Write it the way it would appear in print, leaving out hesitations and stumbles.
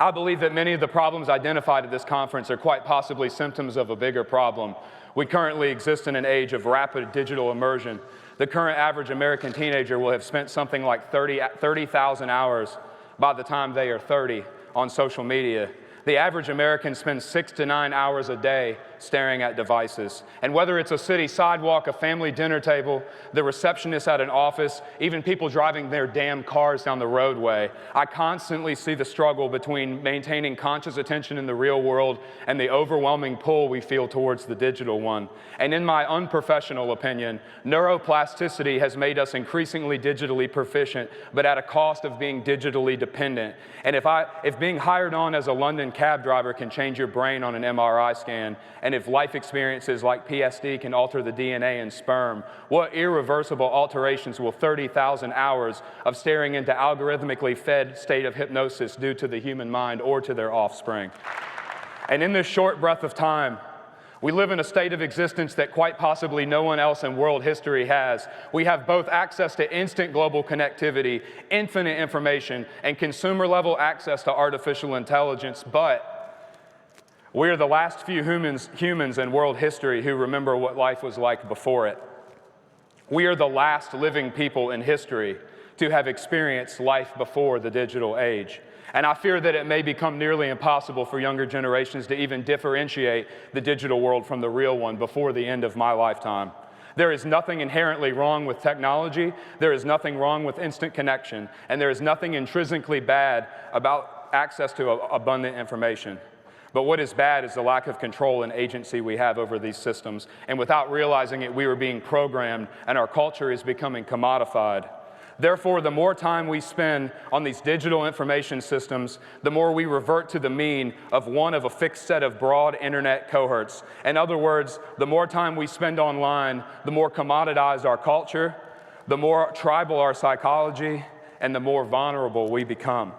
I believe that many of the problems identified at this conference are quite possibly symptoms of a bigger problem. We currently exist in an age of rapid digital immersion. The current average American teenager will have spent something like 30,000 hours by the time they are 30 on social media. The average American spends 6 to 9 hours a day staring at devices. And whether it's a city sidewalk, a family dinner table, the receptionist at an office, even people driving their damn cars down the roadway, I constantly see the struggle between maintaining conscious attention in the real world and the overwhelming pull we feel towards the digital one. And in my unprofessional opinion, neuroplasticity has made us increasingly digitally proficient, but at a cost of being digitally dependent. And if being hired on as a London cab driver can change your brain on an MRI scan, and if life experiences like PSD can alter the DNA in sperm, what irreversible alterations will 30,000 hours of staring into algorithmically fed state of hypnosis do to the human mind or to their offspring? And in this short breath of time, we live in a state of existence that quite possibly no one else in world history has. We have both access to instant global connectivity, infinite information, and consumer-level access to artificial intelligence, but we are the last few humans in world history who remember what life was like before it. We are the last living people in history to have experienced life before the digital age. And I fear that it may become nearly impossible for younger generations to even differentiate the digital world from the real one before the end of my lifetime. There is nothing inherently wrong with technology, there is nothing wrong with instant connection, and there is nothing intrinsically bad about access to abundant information. But what is bad is the lack of control and agency we have over these systems. And without realizing it, we are being programmed, and our culture is becoming commodified. Therefore, the more time we spend on these digital information systems, the more we revert to the mean of one of a fixed set of broad internet cohorts. In other words, the more time we spend online, the more commoditized our culture, the more tribal our psychology, and the more vulnerable we become.